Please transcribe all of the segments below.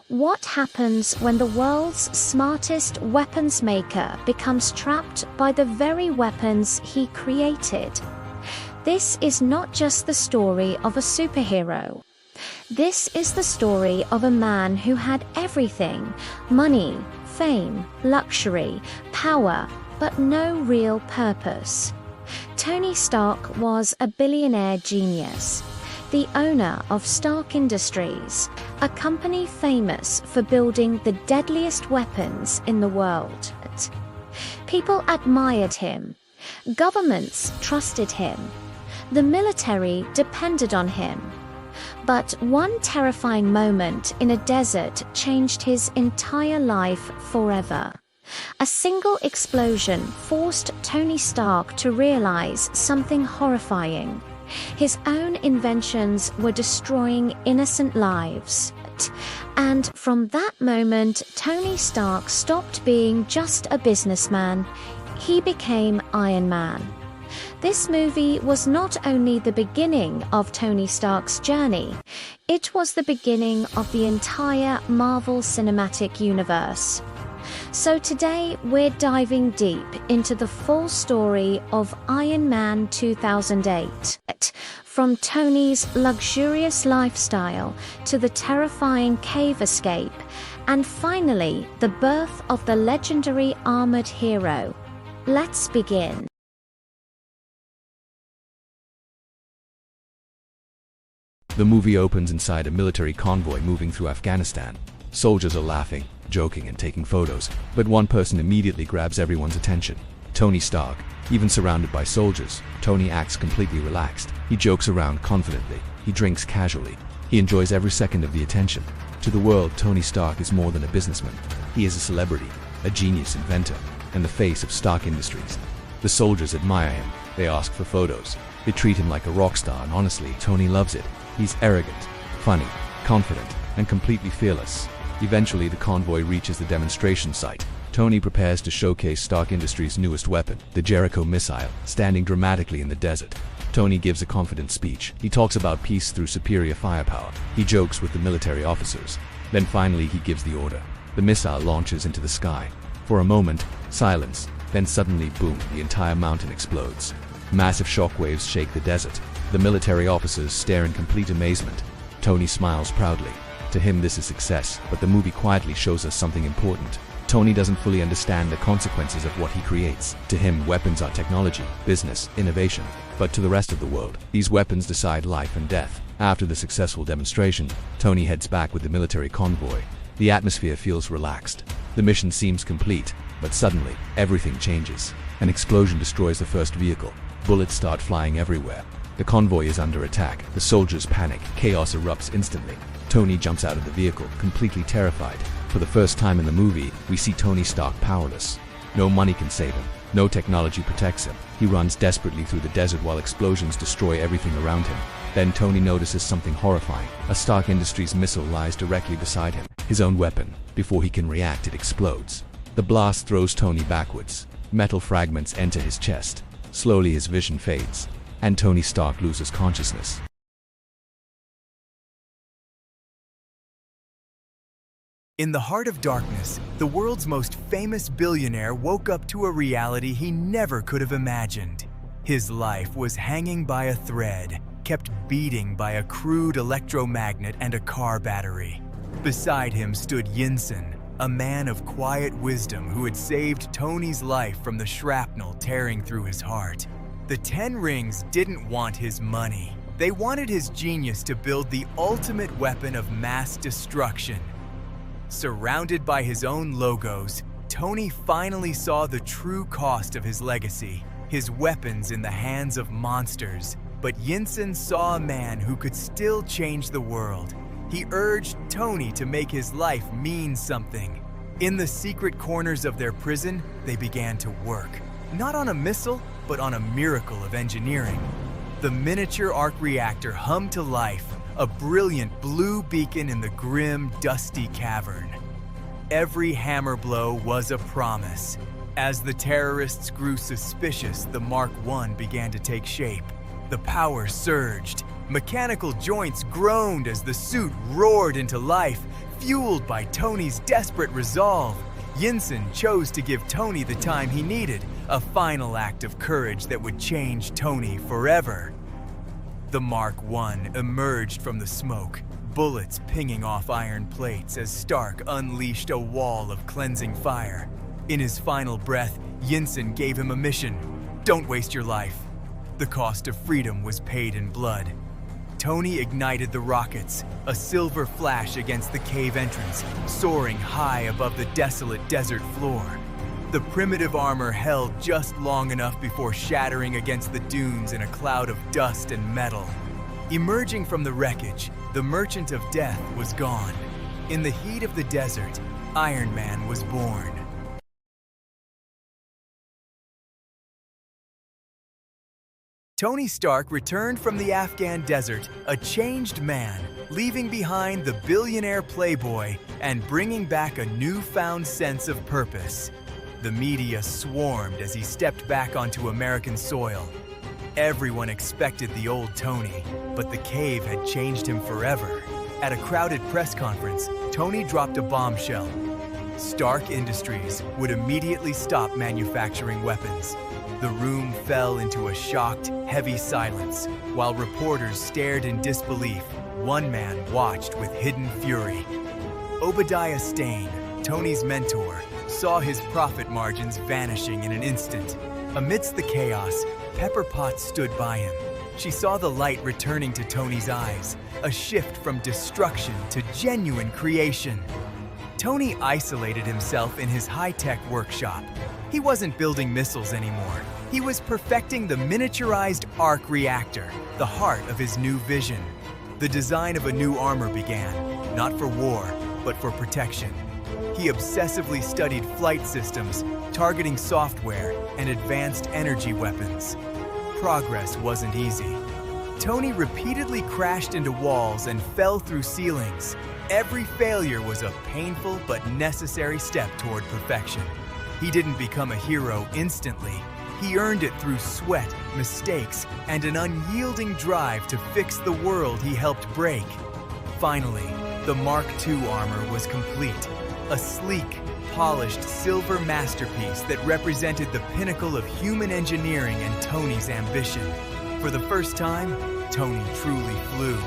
What happens when the world's smartest weapons maker becomes trapped by the very weapons he created? This is not just the story of a superhero. This is the story of a man who had everything: money, fame, luxury, power, but no real purpose. Tony Stark was a billionaire genius, the owner of Stark Industries, a company famous for building the deadliest weapons in the world. People admired him. Governments trusted him. The military depended on him. But one terrifying moment in a desert changed his entire life forever. A single explosion forced Tony Stark to realize something horrifying. His own inventions were destroying innocent lives. And from that moment, Tony Stark stopped being just a businessman. He became Iron Man. This movie was not only the beginning of Tony Stark's journey, it was the beginning of the entire Marvel Cinematic Universe. So today we're diving deep into the full story of Iron Man 2008. From Tony's luxurious lifestyle to the terrifying cave escape, and finally the birth of the legendary armored hero. Let's begin. The movie opens inside a military convoy moving through Afghanistan. Soldiers are laughing, joking, and taking photos, but one person immediately grabs everyone's attention: Tony Stark. Even surrounded by soldiers, Tony acts completely relaxed. He jokes around confidently. He drinks casually. He enjoys every second of the attention. To the world, Tony Stark is more than a businessman. He is a celebrity, a genius inventor, and the face of Stark Industries. The soldiers admire him. They ask for photos. They treat him like a rock star, and honestly, Tony loves it. He's arrogant, funny, confident, and completely fearless. Eventually, the convoy reaches the demonstration site. Tony prepares to showcase Stark Industries' newest weapon, the Jericho missile, standing dramatically in the desert. Tony gives a confident speech. He talks about peace through superior firepower. He jokes with the military officers. Then finally, he gives the order. The missile launches into the sky. For a moment, silence. Then suddenly, boom, the entire mountain explodes. Massive shockwaves shake the desert. The military officers stare in complete amazement. Tony smiles proudly. To him, this is success, but the movie quietly shows us something important. Tony doesn't fully understand the consequences of what he creates. To him, weapons are technology, business, innovation. But to the rest of the world, these weapons decide life and death. After the successful demonstration, Tony heads back with the military convoy. The atmosphere feels relaxed. The mission seems complete, but suddenly, everything changes. An explosion destroys the first vehicle. Bullets start flying everywhere. The convoy is under attack. The soldiers panic. Chaos erupts instantly. Tony jumps out of the vehicle, completely terrified. For the first time in the movie, we see Tony Stark powerless. No money can save him. No technology protects him. He runs desperately through the desert while explosions destroy everything around him. Then Tony notices something horrifying. A Stark Industries missile lies directly beside him. His own weapon. Before he can react, it explodes. The blast throws Tony backwards. Metal fragments enter his chest. Slowly his vision fades, and Tony Stark loses consciousness. In the heart of darkness, the world's most famous billionaire woke up to a reality he never could have imagined. His life was hanging by a thread, kept beating by a crude electromagnet and a car battery. Beside him stood Yinsen, a man of quiet wisdom who had saved Tony's life from the shrapnel tearing through his heart. The Ten Rings didn't want his money. They wanted his genius to build the ultimate weapon of mass destruction. Surrounded by his own logos, Tony finally saw the true cost of his legacy, his weapons in the hands of monsters. But Yinsen saw a man who could still change the world. He urged Tony to make his life mean something. In the secret corners of their prison, they began to work, not on a missile, but on a miracle of engineering. The miniature Arc Reactor hummed to life, a brilliant blue beacon in the grim, dusty cavern. Every hammer blow was a promise. As the terrorists grew suspicious, the Mark I began to take shape. The power surged. Mechanical joints groaned as the suit roared into life, fueled by Tony's desperate resolve. Yinsen chose to give Tony the time he needed, a final act of courage that would change Tony forever. The Mark I emerged from the smoke, bullets pinging off iron plates as Stark unleashed a wall of cleansing fire. In his final breath, Yinsen gave him a mission: don't waste your life. The cost of freedom was paid in blood. Tony ignited the rockets, a silver flash against the cave entrance, soaring high above the desolate desert floor. The primitive armor held just long enough before shattering against the dunes in a cloud of dust and metal. Emerging from the wreckage, the Merchant of Death was gone. In the heat of the desert, Iron Man was born. Tony Stark returned from the Afghan desert, a changed man, leaving behind the billionaire playboy and bringing back a newfound sense of purpose. The media swarmed as he stepped back onto American soil. Everyone expected the old Tony, but the cave had changed him forever. At a crowded press conference, Tony dropped a bombshell. Stark Industries would immediately stop manufacturing weapons. The room fell into a shocked, heavy silence. While reporters stared in disbelief, one man watched with hidden fury. Obadiah Stane, Tony's mentor, saw his profit margins vanishing in an instant. Amidst the chaos, Pepper Potts stood by him. She saw the light returning to Tony's eyes, a shift from destruction to genuine creation. Tony isolated himself in his high-tech workshop. He wasn't building missiles anymore. He was perfecting the miniaturized Arc Reactor, the heart of his new vision. The design of a new armor began, not for war, but for protection. He obsessively studied flight systems, targeting software, and advanced energy weapons. Progress wasn't easy. Tony repeatedly crashed into walls and fell through ceilings. Every failure was a painful but necessary step toward perfection. He didn't become a hero instantly. He earned it through sweat, mistakes, and an unyielding drive to fix the world he helped break. Finally, the Mark II armor was complete. A sleek, polished silver masterpiece that represented the pinnacle of human engineering and Tony's ambition. For the first time, Tony truly flew.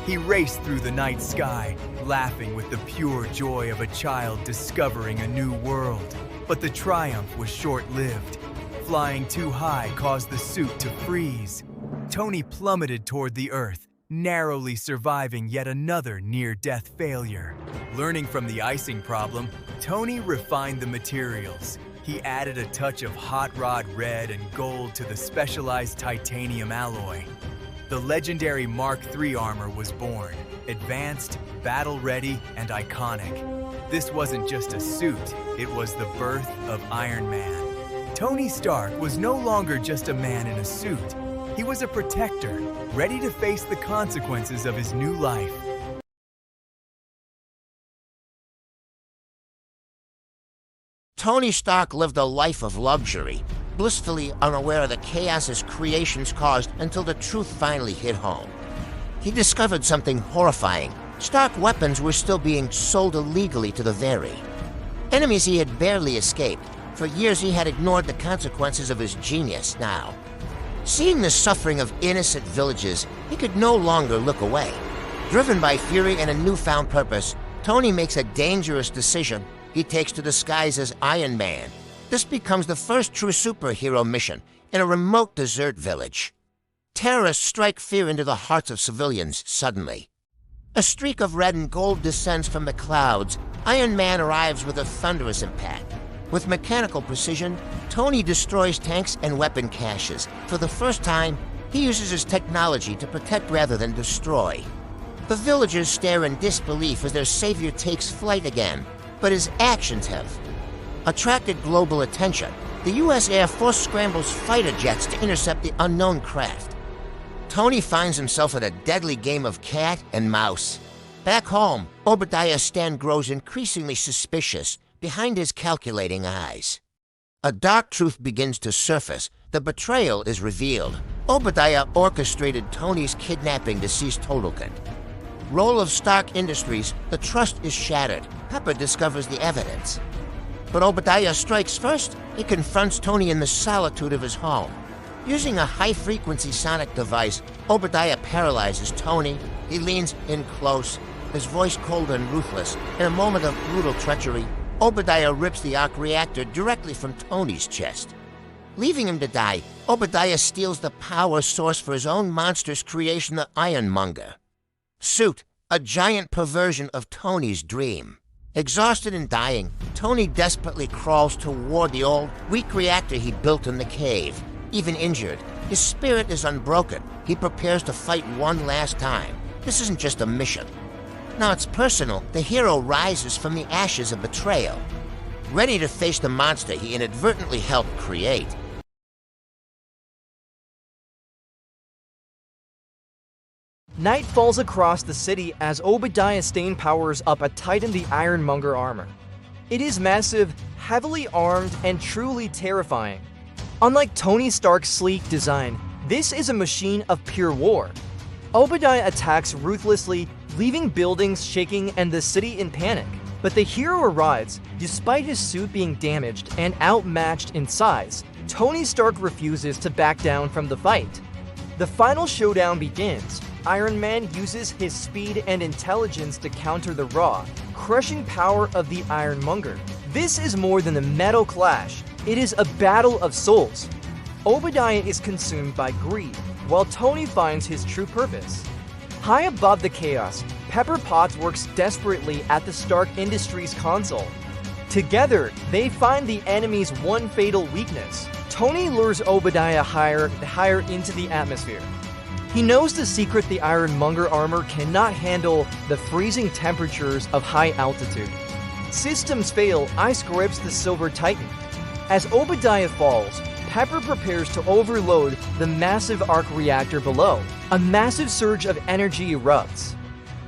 He raced through the night sky, laughing with the pure joy of a child discovering a new world. But the triumph was short-lived. Flying too high caused the suit to freeze. Tony plummeted toward the earth, narrowly surviving yet another near-death failure. Learning from the icing problem, Tony refined the materials. He added a touch of hot rod red and gold to the specialized titanium alloy. The legendary Mark III armor was born, advanced, battle-ready, and iconic. This wasn't just a suit, it was the birth of Iron Man. Tony Stark was no longer just a man in a suit. He was a protector, ready to face the consequences of his new life. Tony Stark lived a life of luxury, blissfully unaware of the chaos his creations caused until the truth finally hit home. He discovered something horrifying. Stark weapons were still being sold illegally to the very enemies he had barely escaped. For years he had ignored the consequences of his genius now. Seeing the suffering of innocent villages, he could no longer look away. Driven by fury and a newfound purpose, Tony makes a dangerous decision. He takes to the skies as Iron Man. This becomes the first true superhero mission in a remote desert village. Terrorists strike fear into the hearts of civilians suddenly. A streak of red and gold descends from the clouds. Iron Man arrives with a thunderous impact. With mechanical precision, Tony destroys tanks and weapon caches. For the first time, he uses his technology to protect rather than destroy. The villagers stare in disbelief as their savior takes flight again, but his actions have attracted global attention. The U.S. Air Force scrambles fighter jets to intercept the unknown craft. Tony finds himself in a deadly game of cat and mouse. Back home, Obadiah Stane grows increasingly suspicious behind his calculating eyes. A dark truth begins to surface. The betrayal is revealed. Obadiah orchestrated Tony's kidnapping to seize Totalkin. Role of Stark Industries, the trust is shattered. Pepper discovers the evidence. But Obadiah strikes first. He confronts Tony in the solitude of his home. Using a high-frequency sonic device, Obadiah paralyzes Tony. He leans in close, his voice cold and ruthless. In a moment of brutal treachery, Obadiah rips the Arc Reactor directly from Tony's chest. Leaving him to die, Obadiah steals the power source for his own monstrous creation, the Iron Monger. Suit, a giant perversion of Tony's dream. Exhausted and dying, Tony desperately crawls toward the old, weak reactor he built in the cave. Even injured, his spirit is unbroken. He prepares to fight one last time. This isn't just a mission. Now it's personal. The hero rises from the ashes of betrayal, ready to face the monster he inadvertently helped create. Night falls across the city as Obadiah Stane powers up a Titan the Iron Monger armor. It is massive, heavily armed, and truly terrifying. Unlike Tony Stark's sleek design, this is a machine of pure war. Obadiah attacks ruthlessly, leaving buildings shaking and the city in panic. But the hero arrives. Despite his suit being damaged and outmatched in size, Tony Stark refuses to back down from the fight. The final showdown begins. Iron Man uses his speed and intelligence to counter the raw, crushing power of the Iron Monger. This is more than a metal clash. It is a battle of souls. Obadiah is consumed by greed, while Tony finds his true purpose. High above the chaos, Pepper Potts works desperately at the Stark Industries console. Together, they find the enemy's one fatal weakness. Tony lures Obadiah higher into the atmosphere. He knows the secret: the Iron Monger armor cannot handle the freezing temperatures of high altitude. Systems fail, ice grips the Silver Titan. As Obadiah falls, Pepper prepares to overload the massive Arc Reactor below. A massive surge of energy erupts.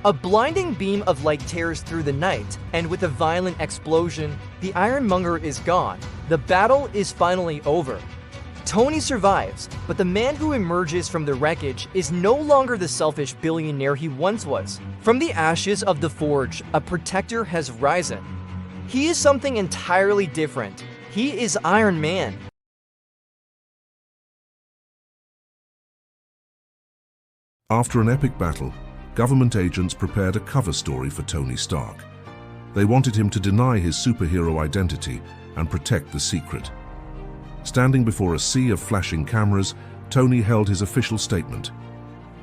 A blinding beam of light tears through the night, and with a violent explosion, the Iron Monger is gone. The battle is finally over. Tony survives, but the man who emerges from the wreckage is no longer the selfish billionaire he once was. From the ashes of the Forge, a protector has risen. He is something entirely different. He is Iron Man. After an epic battle, government agents prepared a cover story for Tony Stark. They wanted him to deny his superhero identity and protect the secret. Standing before a sea of flashing cameras, Tony held his official statement.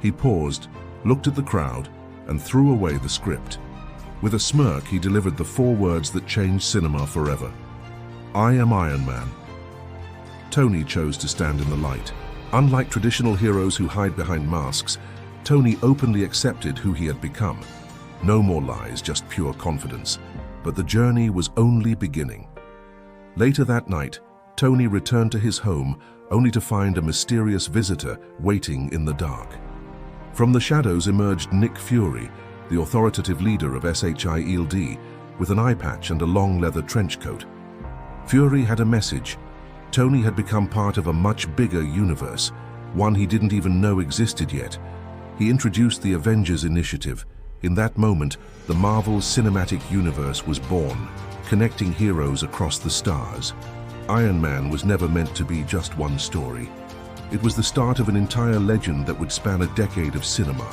He paused, looked at the crowd, and threw away the script. With a smirk, he delivered the 4 words that changed cinema forever. I am Iron Man. Tony chose to stand in the light. Unlike traditional heroes who hide behind masks, Tony openly accepted who he had become. No more lies, just pure confidence. But the journey was only beginning. Later that night, Tony returned to his home only to find a mysterious visitor waiting in the dark. From the shadows emerged Nick Fury, the authoritative leader of SHIELD, with an eye patch and a long leather trench coat. Fury had a message. Tony had become part of a much bigger universe, one he didn't even know existed yet. He introduced the Avengers Initiative. In that moment, the Marvel Cinematic Universe was born, connecting heroes across the stars. Iron Man was never meant to be just one story. It was the start of an entire legend that would span a decade of cinema.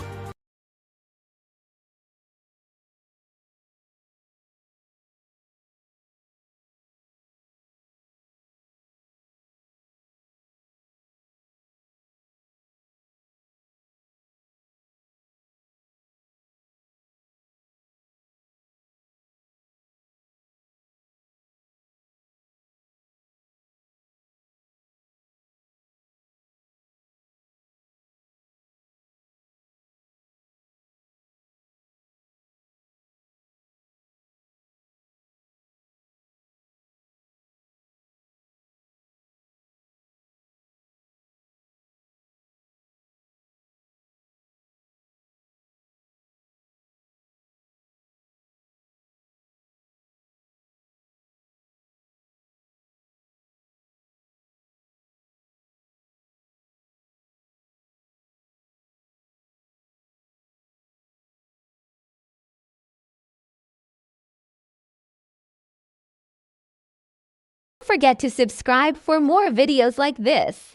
forget to subscribe for more videos like this.